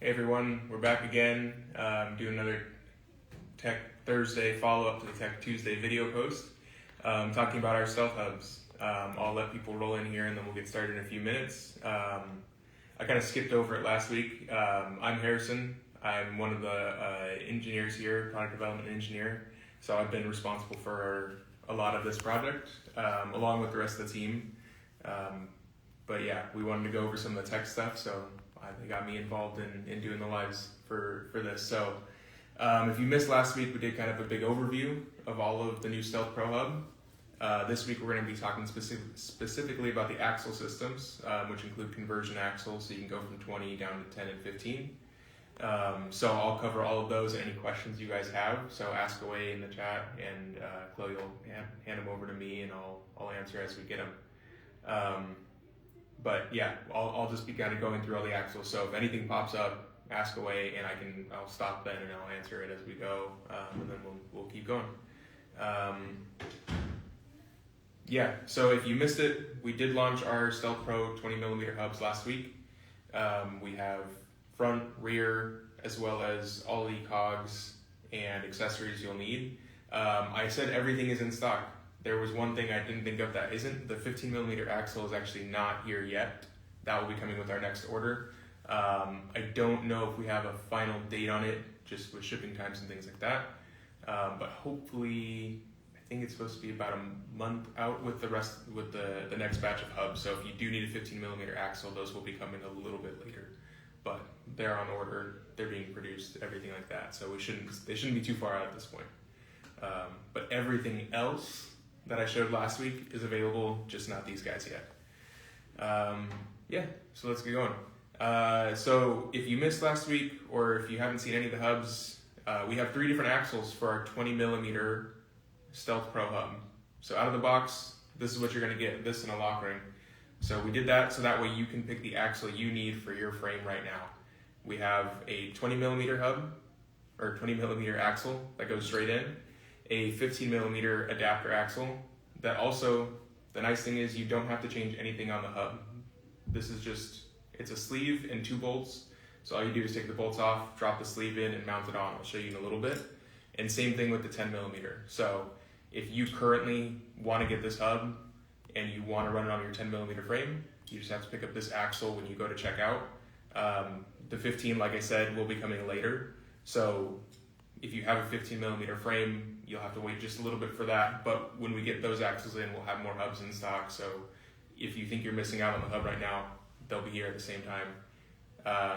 Hey everyone, we're back again. Doing another Tech Thursday follow-up to the Tech Tuesday video post, talking about our stealth hubs. I'll let people roll in here and then we'll get started in a few minutes. I kind of skipped over it last week. I'm Harrison. I'm one of the engineers here, product development engineer. So I've been responsible for a lot of this project, along with the rest of the team. But yeah, we wanted to go over some of the tech stuff, so they got me involved in doing the lives for this. So if you missed last week, we did kind of a big overview of all of the new Stealth Pro Hub. This week we're going to be talking specifically about the axle systems, which include conversion axles, so you can go from 20 down to 10 and 15. So I'll cover all of those and any questions you guys have. So ask away in the chat, and Chloe will hand them over to me, and I'll answer as we get them. But yeah, I'll just be kind of going through all the axles. So if anything pops up, ask away, and I'll stop then and I'll answer it as we go, and then we'll keep going. Yeah, so if you missed it, we did launch our Stealth Pro 20mm hubs last week. We have front, rear, as well as all the cogs and accessories you'll need. I said everything is in stock. There was one thing I didn't think of that isn't. The 15mm axle is actually not here yet. That will be coming with our next order. I don't know if we have a final date on it, just with shipping times and things like that. But hopefully, I think it's supposed to be about a month out with the next batch of hubs. So if you do need a 15mm axle, those will be coming a little bit later. But they're on order, they're being produced, everything like that. So they shouldn't be too far out at this point. But everything else that I showed last week is available, just not these guys yet. Yeah, so let's get going. So if you missed last week, or if you haven't seen any of the hubs, we have 3 different axles for our 20mm Stealth Pro hub. So out of the box, this is what you're gonna get, this and a lock ring. So we did that so that way you can pick the axle you need for your frame right now. We have a 20mm hub, or 20mm axle that goes straight in, a 15mm adapter axle that also, the nice thing is you don't have to change anything on the hub. This is just, it's a sleeve and 2 bolts. So all you do is take the bolts off, drop the sleeve in, and mount it on. I'll show you in a litll bit. And same thing with the 10mm. So if you currently want to get this hub and you want to run it on your 10mm frame, you just have to pick up this axle when you go to checkout. The 15, like I said, will be coming later. So if you have a 15mm frame, you'll have to wait just a little bit for that. But when we get those axles in, we'll have more hubs in stock. So if you think you're missing out on the hub right now, they'll be here at the same time.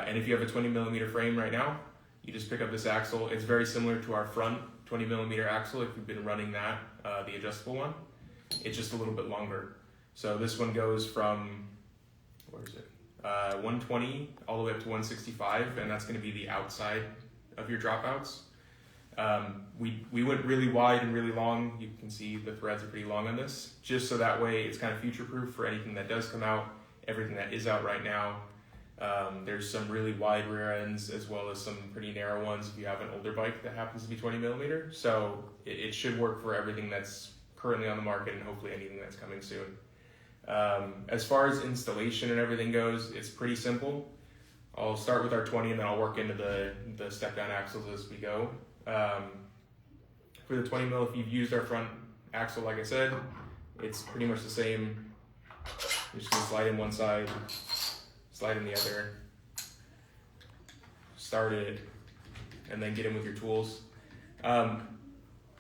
And if you have a 20mm frame right now, you just pick up this axle. It's very similar to our front 20mm axle if you've been running that, the adjustable one. It's just a little bit longer. So this one goes from, 120 all the way up to 165, and that's going to be the outside of your dropouts. We went really wide and really long. You can see the threads are pretty long on this, just so that way it's kind of future-proof for anything that does come out, everything that is out right now. There's some really wide rear ends as well as some pretty narrow ones if you have an older bike that happens to be 20mm. So it should work for everything that's currently on the market and hopefully anything that's coming soon. As far as installation and everything goes, it's pretty simple. I'll start with our 20 and then I'll work into the step-down axles as we go. For the 20mm, if you've used our front axle, like I said, it's pretty much the same. You're just going to slide in one side, slide in the other, start it, and then get in with your tools.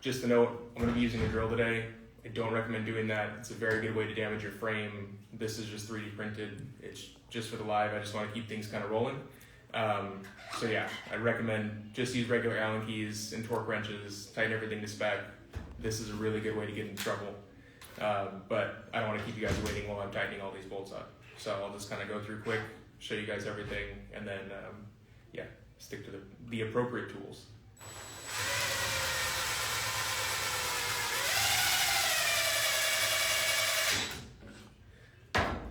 Just a note, I'm going to be using a drill today. I don't recommend doing that. It's a very good way to damage your frame. This is just 3D printed. It's just for the live. I just want to keep things kind of rolling. So yeah, I recommend just use regular Allen keys and torque wrenches, tighten everything to spec. This is a really good way to get in trouble. But I don't want to keep you guys waiting while I'm tightening all these bolts up. So I'll just kind of go through quick, show you guys everything, and then yeah, stick to the appropriate tools.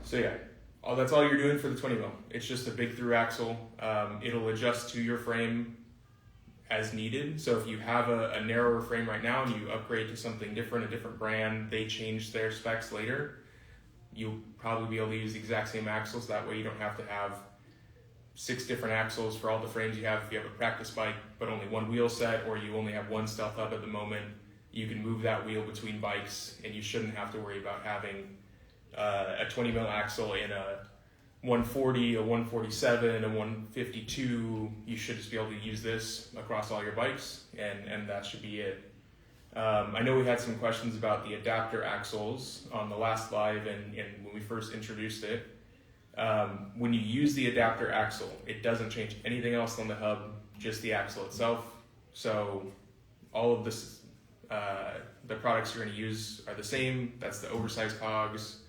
So yeah, that's all you're doing for the 20mm. It's just a big through axle. It'll adjust to your frame as needed. So if you have a narrower frame right now and you upgrade to something different, a different brand, they change their specs later, you'll probably be able to use the exact same axles. That way you don't have to have 6 different axles for all the frames you have. If you have a practice bike but only one wheel set, or you only have one Stealth hub at the moment, you can move that wheel between bikes, and you shouldn't have to worry about having a 20 mil axle in a 140, a 147, a 152. You should just be able to use this across all your bikes, and that should be it. I know we had some questions about the adapter axles on the last live and when we first introduced it. When you use the adapter axle, it doesn't change anything else on the hub, just the axle itself. So all of this, the products you're going to use are the same. That's the oversized cogs.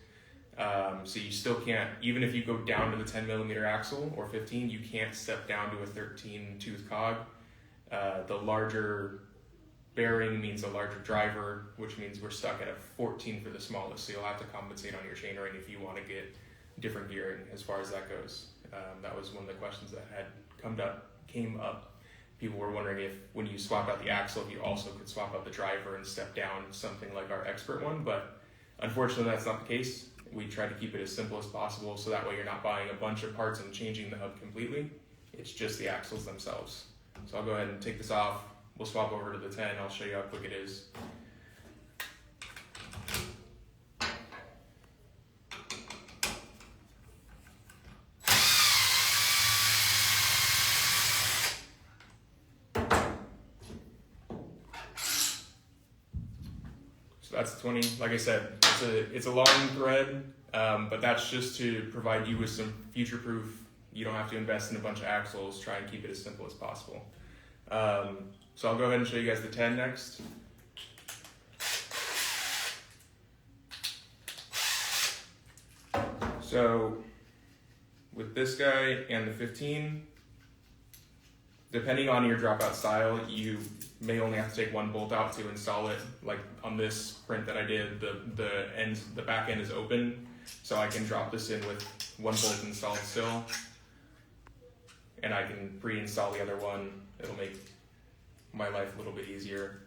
So you still can't, even if you go down to the 10 millimeter axle or 15, you can't step down to a 13 tooth cog. The larger bearing means a larger driver, which means we're stuck at a 14 for the smallest. So you'll have to compensate on your chainring if you want to get different gearing as far as that goes. That was one of the questions that had came up. People were wondering if when you swap out the axle, if you also could swap out the driver and step down something like our Expert one, but unfortunately that's not the case. We try to keep it as simple as possible, so that way you're not buying a bunch of parts and changing the hub completely. It's just the axles themselves. So I'll go ahead and take this off. We'll swap over to the 10. I'll show you how quick it is. So that's the 20. Like I said, it's a long thread, but that's just to provide you with some future-proof. You don't have to invest in a bunch of axles. Try and keep it as simple as possible. So I'll go ahead and show you guys the 10 next. So with this guy and the 15, depending on your dropout style, you may only have to take one bolt out to install it. Like on this print that I did, the back end is open, so I can drop this in with one bolt installed still, and I can pre-install the other one. It'll make my life a little bit easier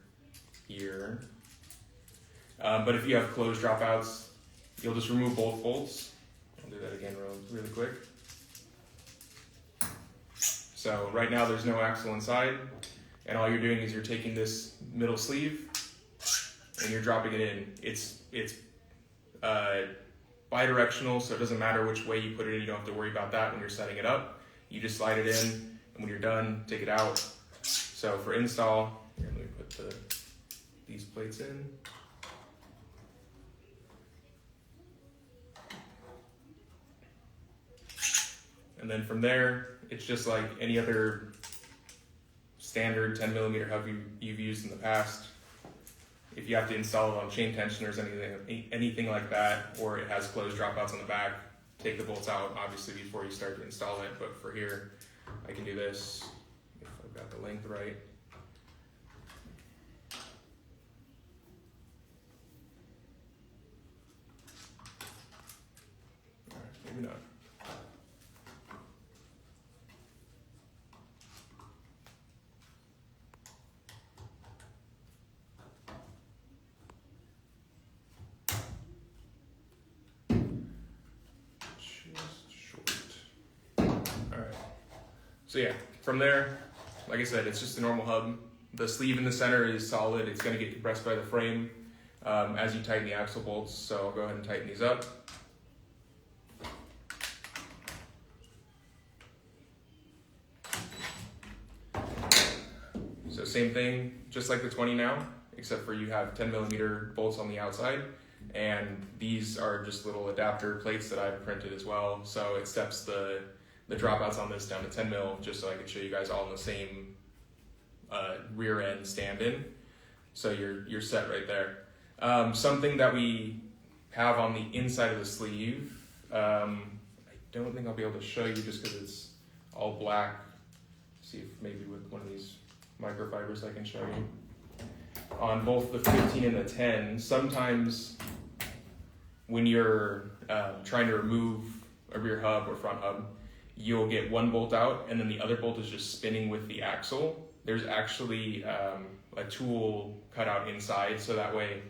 here. But if you have closed dropouts, you'll just remove both bolts. I'll do that again really quick. So right now there's no axle inside, and all you're doing is you're taking this middle sleeve and you're dropping it in. It's bidirectional, so it doesn't matter which way you put it in. You don't have to worry about that when you're setting it up. You just slide it in, and when you're done, take it out. So for install, here, let me put these plates in. And then from there, it's just like any other standard 10 millimeter hub you've used in the past. If you have to install it on chain tensioners, anything like that, or it has closed dropouts on the back, take the bolts out, obviously, before you start to install it. But for here, I can do this if I've got the length right. All right, maybe not. So yeah, from there, like I said, it's just a normal hub. The sleeve in the center is solid. It's going to get compressed by the frame as you tighten the axle bolts. So I'll go ahead and tighten these up. So same thing, just like the 20 now, except for you have 10 millimeter bolts on the outside. And these are just little adapter plates that I've printed as well. So it steps the dropouts on this down to 10 mil, just so I can show you guys all in the same rear end stand-in. So you're set right there. Something that we have on the inside of the sleeve, I don't think I'll be able to show you just because it's all black. See if maybe with one of these microfibers I can show you. On both the 15 and the 10, sometimes when you're trying to remove a rear hub or front hub, you'll get one bolt out and then the other bolt is just spinning with the axle. There's actually a tool cut out inside, so that way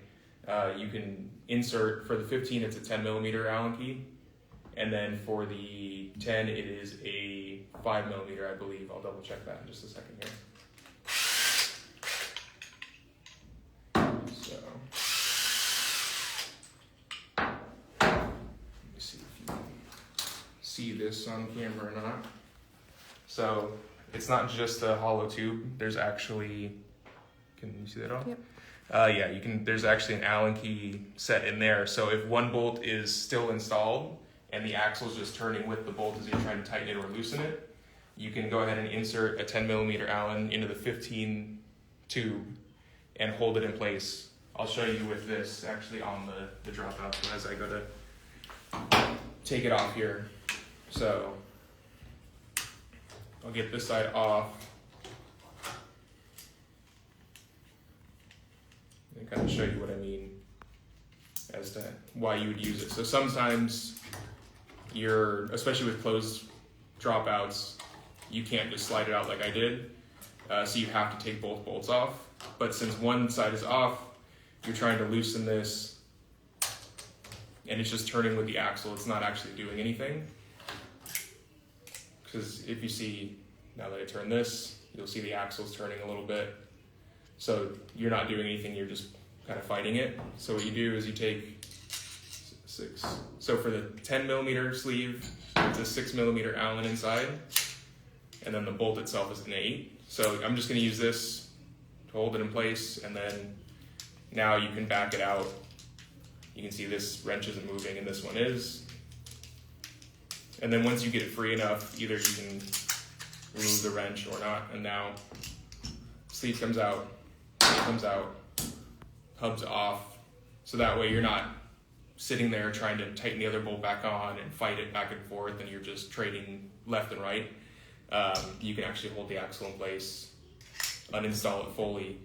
you can insert, for the 15 it's a 10 millimeter Allen key, And then for the 10, it is a 5mm, I believe. I'll double check that in just a second here. So, let me see if you can see this on camera or not. So, it's not just a hollow tube. There's actually, can you see that all? Yep. Yeah, you can. There's actually an Allen key set in there. So if one bolt is still installed and the axle is just turning with the bolt as you're trying to tighten it or loosen it, you can go ahead and insert a 10mm Allen into the 15 tube and hold it in place. I'll show you with this actually on the dropout as I go to take it off here. So I'll get this side off and kind of show you what I mean as to why you would use it. So sometimes especially with closed dropouts, you can't just slide it out like I did. So you have to take both bolts off. But since one side is off, you're trying to loosen this and it's just turning with the axle. It's not actually doing anything. Because if you see, now that I turn this, you'll see the axle's turning a little bit. So you're not doing anything, you're just kind of fighting it. So what you do is you take 6. So for the 10mm sleeve, it's a 6mm Allen inside, and then the bolt itself is an 8. So I'm just going to use this to hold it in place, and then now you can back it out. You can see this wrench isn't moving and this one is. And then once you get it free enough, either you can remove the wrench or not, and now sleeve comes out, hub's off, so that way you're not sitting there trying to tighten the other bolt back on and fight it back and forth and you're just trading left and right. You can actually hold the axle in place, uninstall it fully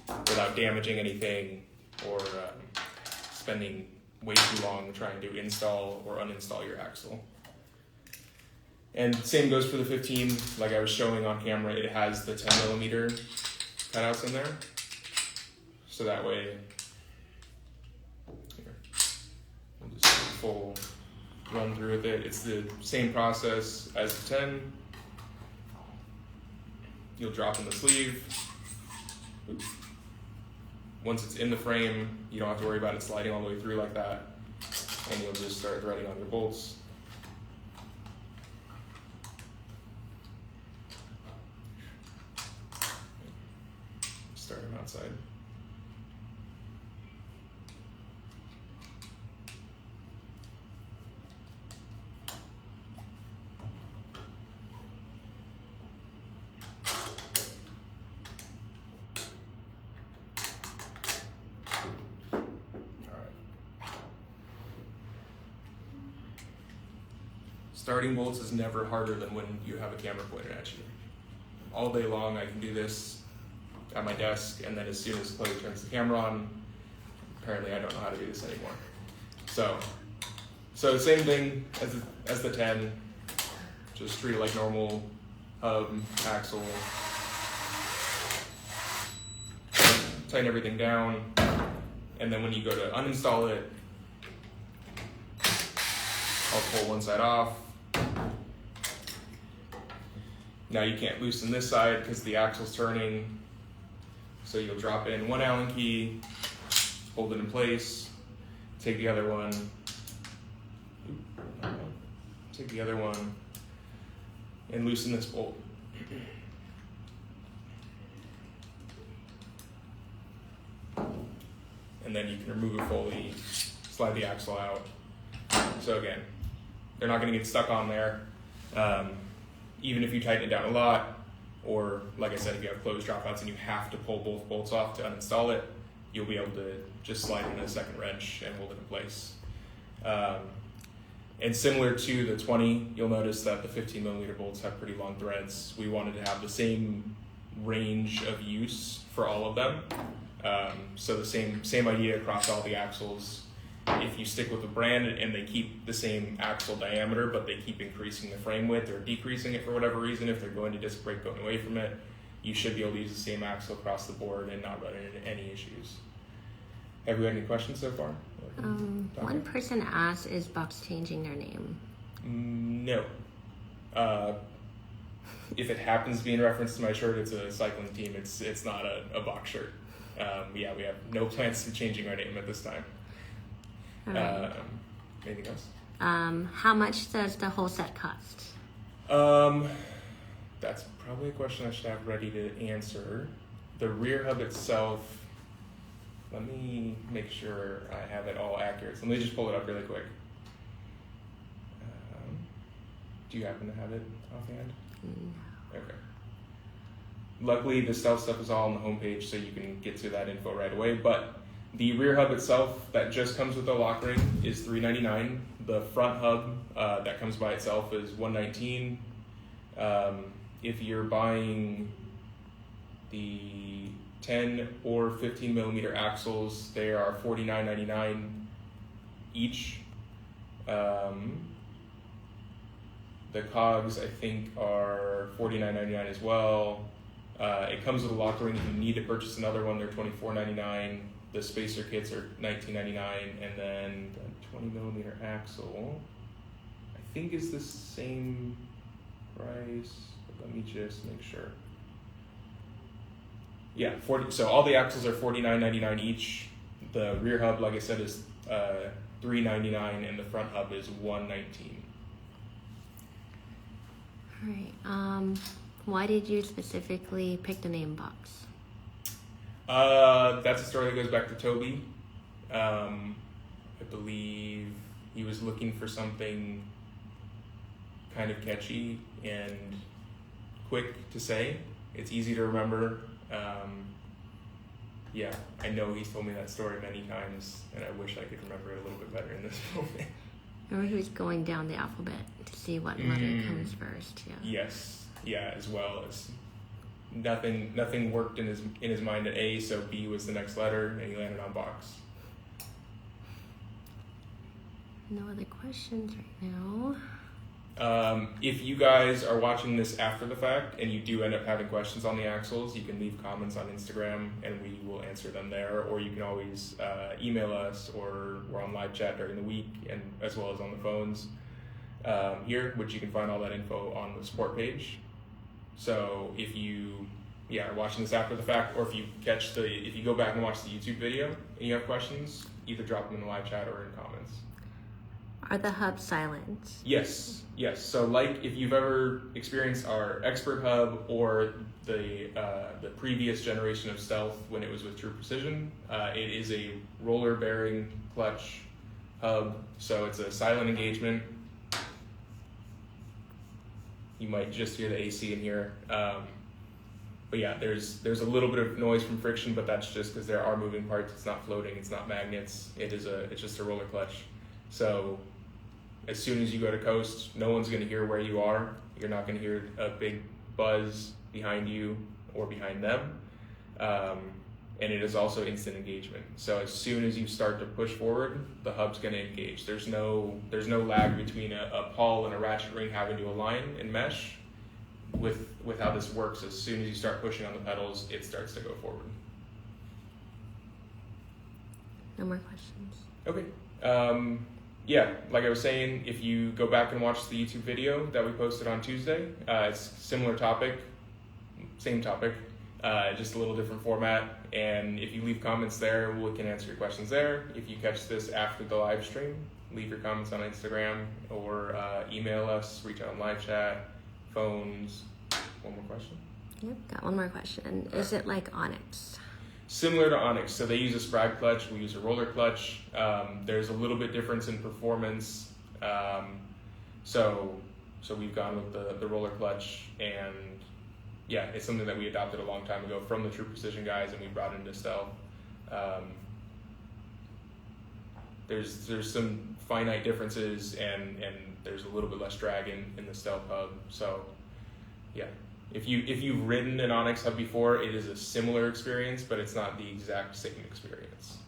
without damaging anything or spending way too long trying to install or uninstall your axle. And same goes for the 15, like I was showing on camera, it has the 10mm cutouts in there. So that way, here, we'll just do a full run through with it. It's the same process as the 10. You'll drop in the sleeve. Oops. Once it's in the frame, you don't have to worry about it sliding all the way through like that. And you'll just start threading on your bolts. Start them outside. Starting bolts is never harder than when you have a camera pointed at you. All day long I can do this at my desk, and then as soon as Chloe turns the camera on, apparently I don't know how to do this anymore. So same thing as the 10, just treat it like normal hub, axle, tighten everything down, and then when you go to uninstall it, I'll pull one side off. Now you can't loosen this side because the axle's turning. So you'll drop in one Allen key, hold it in place, take the other one, and loosen this bolt. And then you can remove it fully, slide the axle out. So again, they're not going to get stuck on there. Even if you tighten it down a lot, or like I said, if you have closed dropouts and you have to pull both bolts off to uninstall it, you'll be able to just slide in a second wrench and hold it in place. And similar to the 20, you'll notice that the 15mm bolts have pretty long threads. We wanted to have the same range of use for all of them. So the same idea across all the axles. If you stick with the brand and they keep the same axle diameter, but they keep increasing the frame width or decreasing it for whatever reason, if they're going to disc brake going away from it, you should be able to use the same axle across the board and not run into any issues. Have we had any questions so far? One person asked, is Bucks changing their name? No. If it happens to be in reference to my shirt, it's a cycling team. It's not a box shirt. Yeah, we have no plans of changing our name at this time. All right. Anything else? How much does the whole set cost? That's probably a question I should have ready to answer. The rear hub itself, let me make sure I have it all accurate. So let me just pull it up really quick. Do you happen to have it offhand? No. Okay. Luckily, the stealth stuff is all on the homepage, so you can get to that info right away. But the rear hub itself, that just comes with the lock ring, is $399. The front hub that comes by itself is $119. If you're buying the 10 or 15 millimeter axles, they are $49.99 each. The cogs, I think, are $49.99 as well. It comes with a lock ring. If you need to purchase another one, they're $24.99. The spacer kits are $19.99, and then the 20 millimeter axle, I think, is the same price. But let me just make sure. Yeah, 40. So all the axles are $49.99 each. The rear hub, like I said, is $399, and the front hub is $119. All right. Why did you specifically pick the name Box? That's a story that goes back to Toby. I believe he was looking for something kind of catchy and quick to say. It's easy to remember. Yeah, I know he's told me that story many times, and I wish I could remember it a little bit better in this moment. Remember, he was going down the alphabet to see what letter comes first. Yeah. Yes, yeah, as well as nothing worked in his mind at A, so B was the next letter, and he landed on Box. No other questions right now. If you guys are watching this after the fact and you do end up having questions on the axles, you can leave comments on Instagram and we will answer them there, or you can always email us, or we're on live chat during the week, and as well as on the phones here, which you can find all that info on the support page. So if you are watching this after the fact, or if you go back and watch the YouTube video and you have questions, either drop them in the live chat or in comments. Are the hubs silent? Yes. So, like, if you've ever experienced our Expert hub or the previous generation of Stealth when it was with True Precision, it is a roller bearing clutch hub, so it's a silent engagement. You might just hear the AC in here, but yeah, there's a little bit of noise from friction, but that's just because there are moving parts. It's not floating. It's not magnets. It's just a roller clutch. So as soon as you go to coast, no one's going to hear where you are. You're not going to hear a big buzz behind you or behind them. And it is also instant engagement. So as soon as you start to push forward, the hub's going to engage. There's no lag between a pawl and a ratchet ring having to align and mesh. With how this works, as soon as you start pushing on the pedals, it starts to go forward. No more questions. Okay. Yeah, like I was saying, if you go back and watch the YouTube video that we posted on Tuesday, it's similar topic, same topic, just a little different format. And if you leave comments there, we can answer your questions there. If you catch this after the live stream, leave your comments on Instagram or email us, reach out on live chat, phones. One more question? Yep, got one more question. Is it like Onyx? Similar to Onyx, so they use a Sprag clutch, we use a roller clutch. There's a little bit difference in performance. So we've gone with the roller clutch, and yeah, it's something that we adopted a long time ago from the True Precision guys, and we brought into Stealth. There's some finite differences, and there's a little bit less drag in the Stealth hub. So yeah. If you've ridden an Onyx hub before, it is a similar experience, but it's not the exact same experience.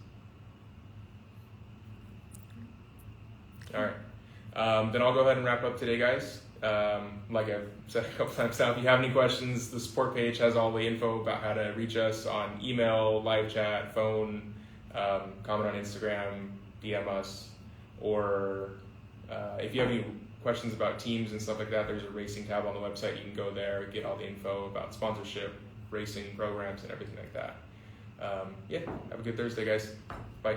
All right, then I'll go ahead and wrap up today, guys. Like I've said a couple times now, if you have any questions, the support page has all the info about how to reach us on email, live chat, phone, comment on Instagram, DM us, or if you have any questions about teams and stuff like that, there's a racing tab on the website. You can go there, get all the info about sponsorship, racing programs, and everything like that. Yeah, have a good Thursday, guys. Bye.